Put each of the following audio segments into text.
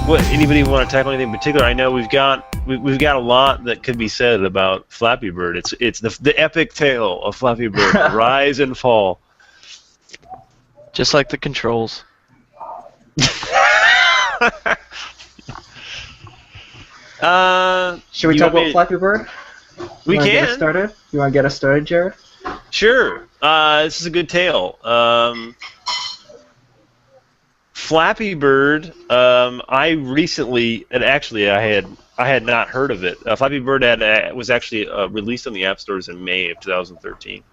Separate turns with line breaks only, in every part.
What, anybody want to tackle anything in particular? I know we've got a lot that could be said about Flappy Bird. It's the epic tale of Flappy Bird, rise and fall.
Just like the controls.
Should we talk about Flappy Bird?
We can.
Get us started? You want to get us started, Jared?
Sure. This is a good tale. Flappy Bird. I recently, and actually, I had not heard of it. Flappy Bird was actually released on the app stores in May of 2013.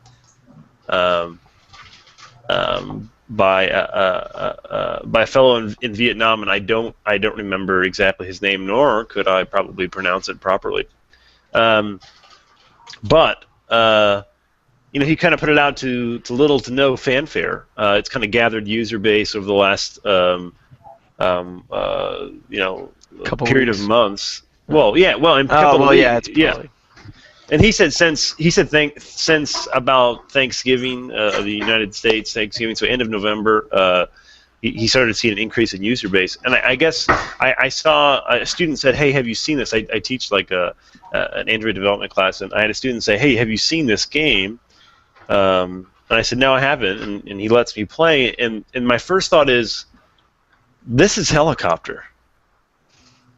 By a fellow in Vietnam, and I don't remember exactly his name, nor could I probably pronounce it properly. But he kind of put it out to little to no fanfare. It's kind of gathered user base over the last period of months. Well, yeah, And he said since about Thanksgiving of the United States, Thanksgiving, so end of November, he started to see an increase in user base. And I guess I saw a student said, "Hey, have you seen this?" I teach like an Android development class, and I had a student say, "Hey, have you seen this game?" And I said, "No, I haven't." And he lets me play. And my first thought is, this is Helicopter.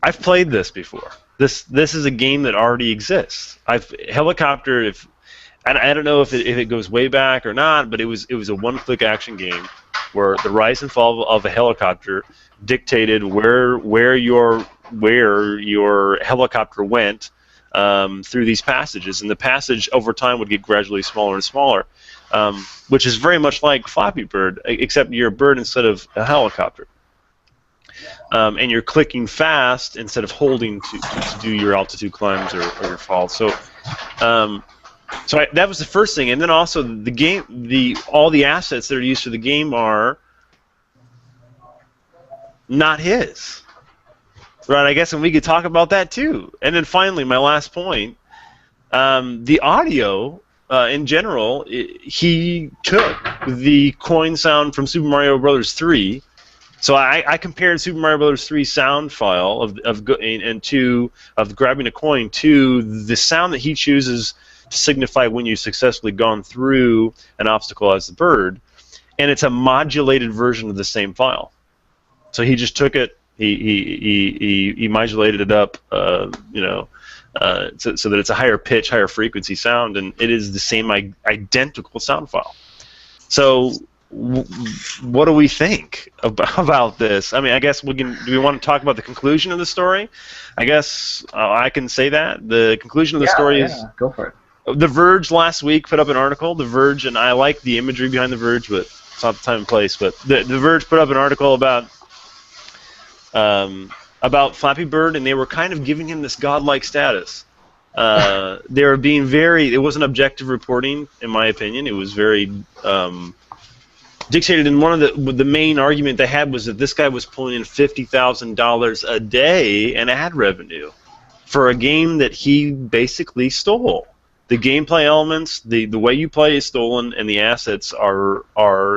I've played this before. This is a game that already exists. Helicopter. I don't know if it goes way back or not, but it was a one-click action game where the rise and fall of a helicopter dictated where your helicopter went through these passages, and the passage over time would get gradually smaller and smaller, which is very much like Flappy Bird, except you're a bird instead of a helicopter. And you're clicking fast instead of holding to do your altitude climbs or your falls. So, that was the first thing, and then also the game, all the assets that are used for the game are not his, right? I guess, and we could talk about that too. And then finally, my last point, the audio in general. He took the coin sound from Super Mario Brothers 3. So I compared Super Mario Bros. 3 sound file of grabbing a coin to the sound that he chooses to signify when you've successfully gone through an obstacle as the bird, and it's a modulated version of the same file. So he just took it, he modulated it up, so that it's a higher pitch, higher frequency sound, and it is the same identical sound file. So what do we think about this? I mean, I guess do we want to talk about the conclusion of the story? I guess I can say that. The conclusion of the story is...
go for it.
The Verge last week put up an article. The Verge, and I like the imagery behind The Verge, but it's not the time and place. But the Verge put up an article about Flappy Bird, and they were kind of giving him this godlike status. They were being it wasn't objective reporting, in my opinion. It was very... dictated, and one of the main argument they had was that this guy was pulling in $50,000 a day in ad revenue for a game that he basically stole. The gameplay elements, the way you play is stolen, and the assets are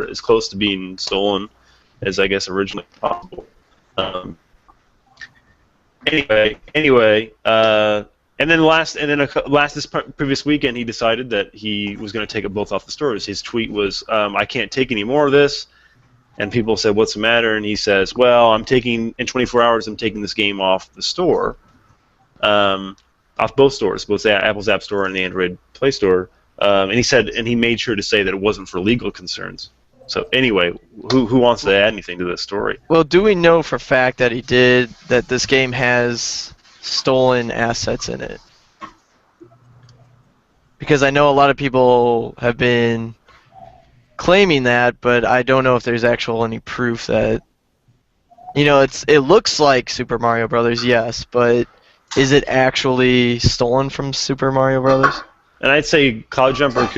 as close to being stolen as I guess originally possible. Anyway. And then this previous weekend, he decided that he was going to take it both off the stores. His tweet was, "I can't take any more of this," and people said, "What's the matter?" And he says, "Well, in 24 hours, I'm taking this game off the store, off both stores, both the Apple's App Store and the Android Play Store." And he said, and he made sure to say that it wasn't for legal concerns. So anyway, who wants to add anything to this story?
Well, do we know for a fact that this game has stolen assets in it? Because I know a lot of people have been claiming that, but I don't know if there's any proof that, it looks like Super Mario Brothers, yes, but is it actually stolen from Super Mario Brothers?
And I'd say CloudJumper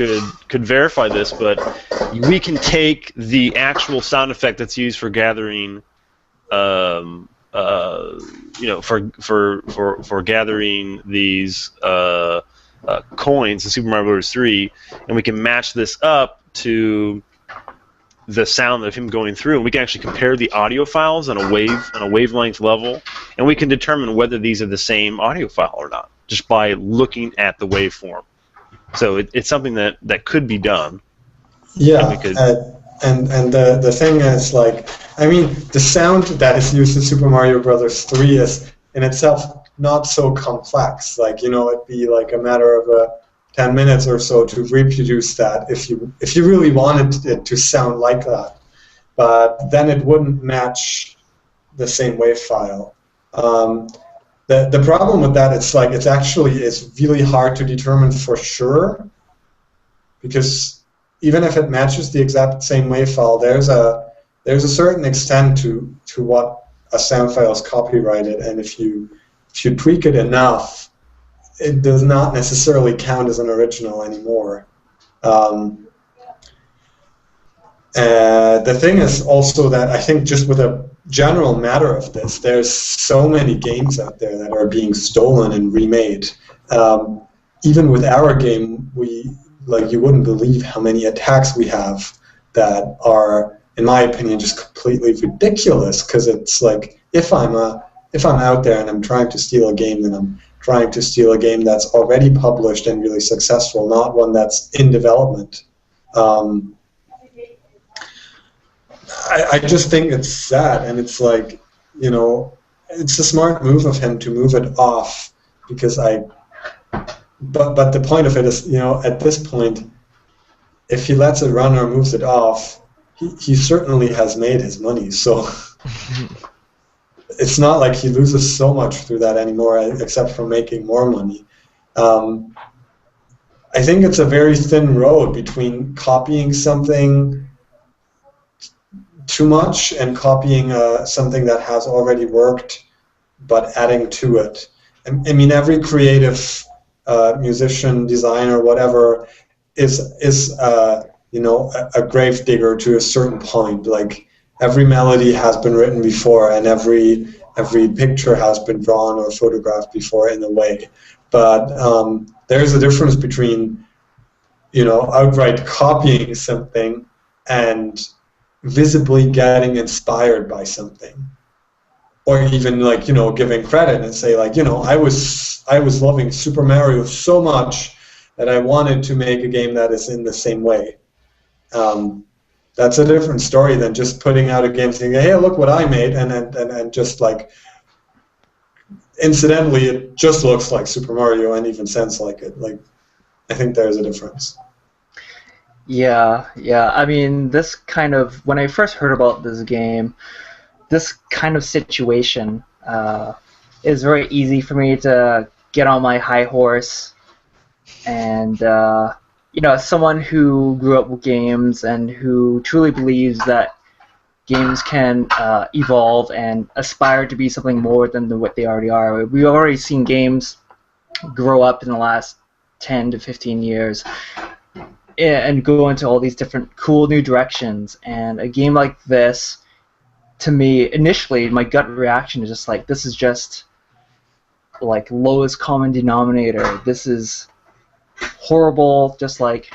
could verify this, but we can take the actual sound effect that's used for gathering for gathering these coins in Super Mario Bros. 3, and we can match this up to the sound of him going through, and we can actually compare the audio files on a wavelength level, and we can determine whether these are the same audio file or not, just by looking at the waveform. So it's something that could be done.
Yeah, and the thing is, like, I mean, the sound that is used in Super Mario Brothers 3 is in itself not so complex. Like, you know, it'd be like a matter of 10 minutes or so to reproduce that if you really wanted it to sound like that. But then it wouldn't match the same wave file. The problem with that, it's really hard to determine for sure, because even if it matches the exact same wave file, there's a certain extent to what a sound file is copyrighted, and if you tweak it enough, it does not necessarily count as an original anymore. The thing is also that I think just with a general matter of this, there's so many games out there that are being stolen and remade. Even with our game, you wouldn't believe how many attacks we have that are, in my opinion, just completely ridiculous. Because it's like, if I'm out there and I'm trying to steal a game, then I'm trying to steal a game that's already published and really successful, not one that's in development. I just think it's sad, and it's like, you know, it's a smart move of him to move it off, because but the point of it is, you know, at this point, if he lets it run or moves it off, he certainly has made his money, so it's not like he loses so much through that anymore, except for making more money. I think it's a very thin road between copying something too much and copying something that has already worked, but adding to it. I mean, every creative musician, designer, whatever, is you know, a grave digger to a certain point. Like, every melody has been written before, and every picture has been drawn or photographed before in a way. But there's a difference between, you know, outright copying something and visibly getting inspired by something, or even, like, you know, giving credit and say, like, you know, I was loving Super Mario so much that I wanted to make a game that is in the same way. That's a different story than just putting out a game saying, hey, look what I made, and just, like, incidentally, it just looks like Super Mario and even sounds like it. Like, I think there's a difference.
Yeah. I mean, this kind of, when I first heard about this game, this kind of situation is very easy for me to get on my high horse, and you know, as someone who grew up with games and who truly believes that games can evolve and aspire to be something more than what they already are. We've already seen games grow up in the last 10 to 15 years and go into all these different cool new directions. And a game like this, to me, initially, my gut reaction is just like, this is just like lowest common denominator. This is horrible. Just like,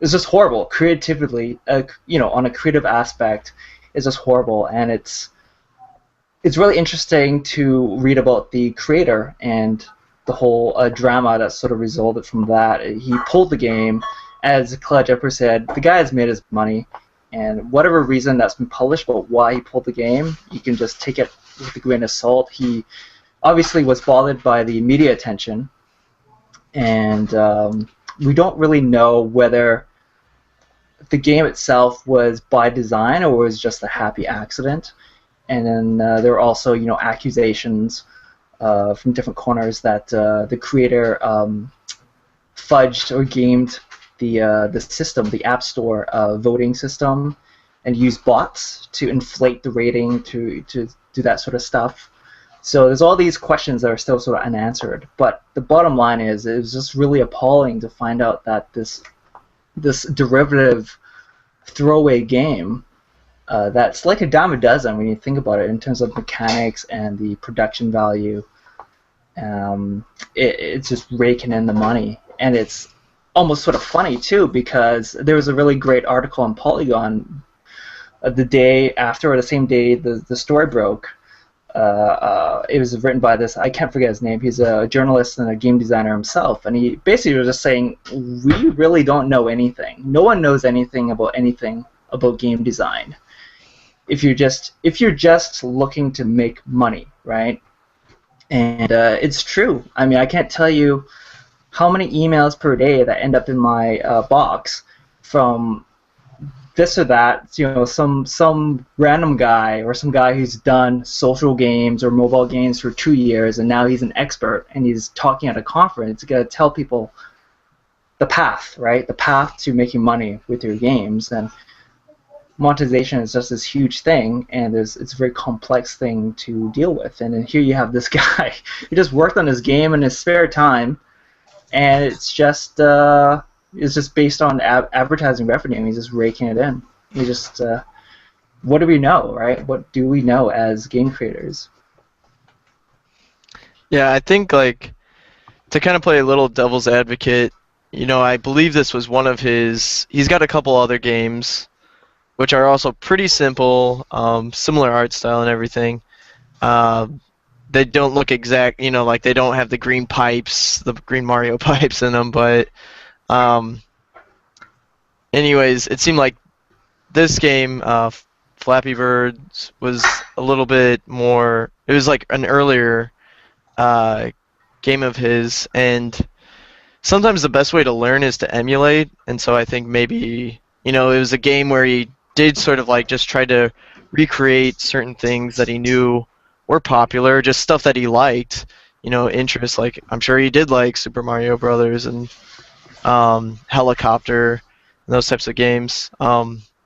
it's just horrible. Creatively, you know, on a creative aspect, it's just horrible. And it's really interesting to read about the creator and the whole drama that sort of resulted from that. He pulled the game, as Claude Jumper said, the guy has made his money, and whatever reason that's been published about why he pulled the game, you can just take it with a grain of salt. He obviously was bothered by the media attention, and we don't really know whether the game itself was by design or was just a happy accident. And then there were also, you know, accusations from different corners that the creator fudged or gamed the system, the App Store voting system, and used bots to inflate the rating to do that sort of stuff. So there's all these questions that are still sort of unanswered. But the bottom line is, it was just really appalling to find out that this derivative throwaway game that's like a dime a dozen when you think about it in terms of mechanics and the production value. It's just raking in the money, and it's almost sort of funny too, because there was a really great article on Polygon the day after, or the same day the story broke. It was written by this, I can't forget his name, he's a journalist and a game designer himself, and he basically was just saying, we really don't know anything. No one knows anything about game design. If you're just looking to make money, right? And it's true. I mean, I can't tell you how many emails per day that end up in my box from this or that, some random guy or some guy who's done social games or mobile games for 2 years, and now he's an expert and he's talking at a conference. You got to tell people the path, right? The path to making money with your games. And monetization is just this huge thing, and it's a very complex thing to deal with. And then here you have this guy who just worked on his game in his spare time, and it's just based on advertising revenue. He's just raking it in. What do we know, right? What do we know as game creators?
Yeah, I think to kind of play a little devil's advocate, I believe this was one of his. He's got a couple other games, which are also pretty simple, similar art style and everything. They don't look exact, they don't have the green pipes, the green Mario pipes in them, but anyways, it seemed like this game, Flappy Bird, was a little bit more. It was like an earlier game of his, and sometimes the best way to learn is to emulate. And so I think maybe it was a game where he did sort of just try to recreate certain things that he knew were popular, just stuff that he liked, interests. Like I'm sure he did like Super Mario Brothers and Helicopter and those types of games.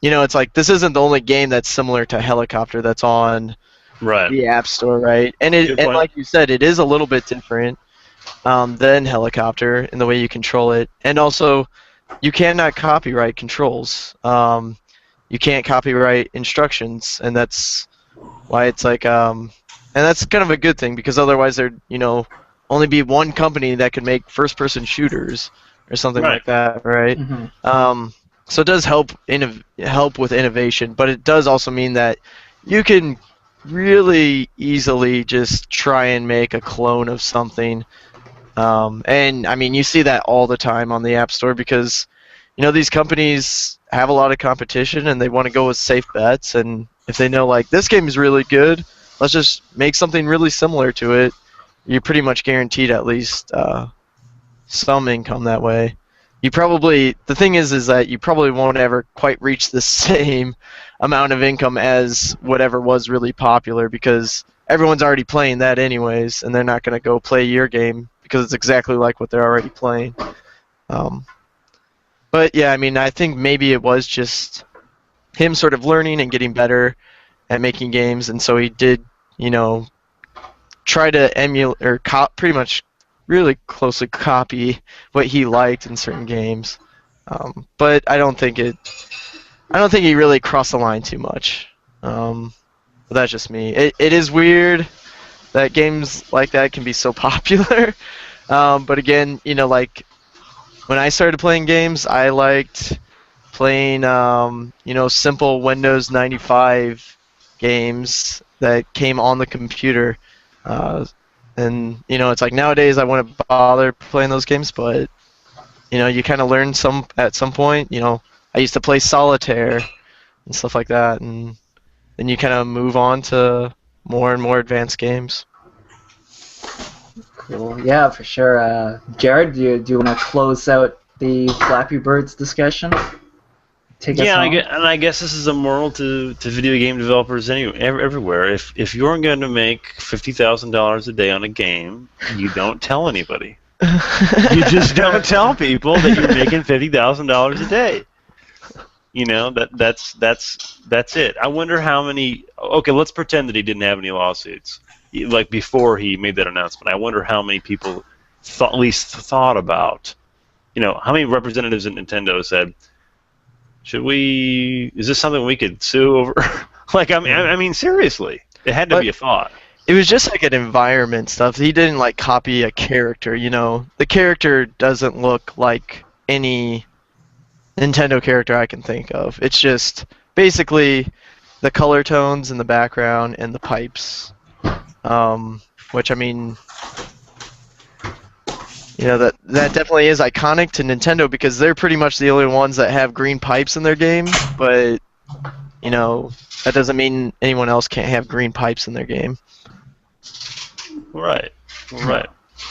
It's like this isn't the only game that's similar to Helicopter that's on the App Store, right? And like you said, it is a little bit different than Helicopter in the way you control it, and also you cannot copyright controls. You can't copyright instructions, and that's why it's and that's kind of a good thing, because otherwise there'd only be one company that could make first-person shooters or something like that, right?
Mm-hmm.
So it does help with innovation, but it does also mean that you can really easily just try and make a clone of something. And I mean, you see that all the time on the App Store, because these companies have a lot of competition and they want to go with safe bets, and if they know this game is really good, let's just make something really similar to it, you're pretty much guaranteed at least some income that way. The thing is that you probably won't ever quite reach the same amount of income as whatever was really popular, because everyone's already playing that anyways, and they're not going to go play your game because it's exactly like what they're already playing. But yeah, I mean, I think maybe it was just him sort of learning and getting better at making games, and so he did, try to emulate or pretty much really closely copy what he liked in certain games. But I don't think he really crossed the line too much. But that's just me. It is weird that games like that can be so popular. But again, when I started playing games, I liked playing, simple Windows 95 games that came on the computer. And, it's like nowadays I wouldn't bother playing those games, but, you kind of learn at some point. I used to play solitaire and stuff like that, and then you kind of move on to more and more advanced games.
Cool. Yeah, for sure. Jared, do you want to close out the Flappy Birds discussion?
I guess this is a moral to video game developers everywhere. If you're going to make $50,000 a day on a game, you don't tell anybody. You just don't tell people that you're making $50,000 a day. That's it. I wonder how many. Okay, let's pretend that he didn't have any lawsuits, before he made that announcement. I wonder how many people at least thought about. How many representatives at Nintendo said, is this something we could sue over? I mean, seriously, it had to be a thought.
It was just like an environment stuff. He didn't copy a character, The character doesn't look like any Nintendo character I can think of. It's just basically the color tones in the background and the pipes, which I mean, that definitely is iconic to Nintendo because they're pretty much the only ones that have green pipes in their game. But that doesn't mean anyone else can't have green pipes in their game.
Right.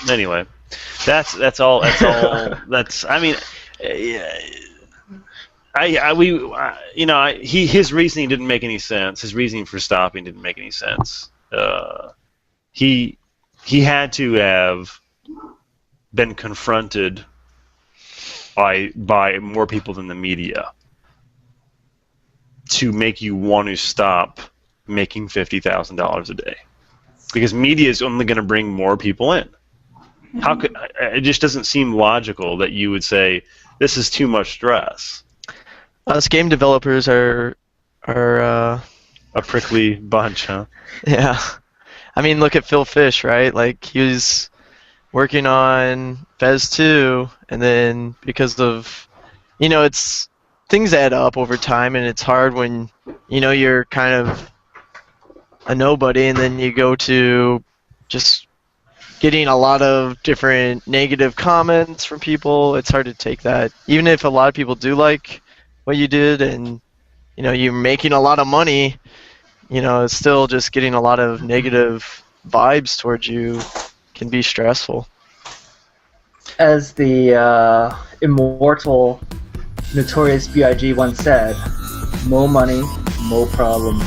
Anyway, that's all. That's. I mean, his reasoning didn't make any sense. His reasoning for stopping didn't make any sense. He had to have been confronted by more people than the media to make you want to stop making $50,000 a day, because media is only going to bring more people in. How could it just doesn't seem logical that you would say this is too much stress?
Us game developers are
a prickly bunch, huh?
Yeah. I mean, look at Phil Fish, right? Like, he was working on Fez 2, and then because of, it's things add up over time, and it's hard when, you're kind of a nobody, and then you go to just getting a lot of different negative comments from people. It's hard to take that. Even if a lot of people do like what you did, and, you're making a lot of money, it's still just getting a lot of negative vibes towards you can be stressful.
As the immortal Notorious B.I.G. once said, "Mo money, mo problems."